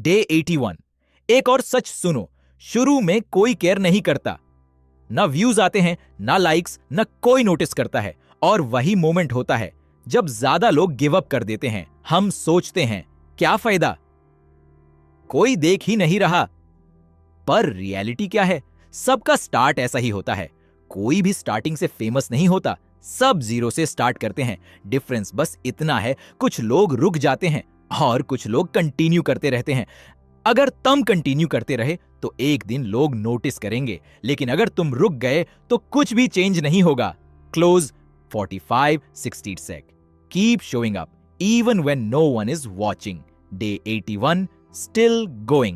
Day 81। एक और सच सुनो, शुरू में कोई केयर नहीं करता, ना व्यूज आते हैं, ना लाइक्स, ना कोई नोटिस करता है। और वही मोमेंट होता है जब ज्यादा लोग गिव अप कर देते हैं। हम सोचते हैं क्या फायदा, कोई देख ही नहीं रहा। पर रियलिटी क्या है? सबका स्टार्ट ऐसा ही होता है। कोई भी स्टार्टिंग से फेमस नहीं होता, सब जीरो से स्टार्ट करते हैं। डिफरेंस बस इतना है, कुछ लोग रुक जाते हैं और कुछ लोग कंटिन्यू करते रहते हैं। अगर तुम कंटिन्यू करते रहे तो एक दिन लोग नोटिस करेंगे, लेकिन अगर तुम रुक गए तो कुछ भी चेंज नहीं होगा। Close 45-60 sec. Keep showing up even when no one is watching. Day 81 still going.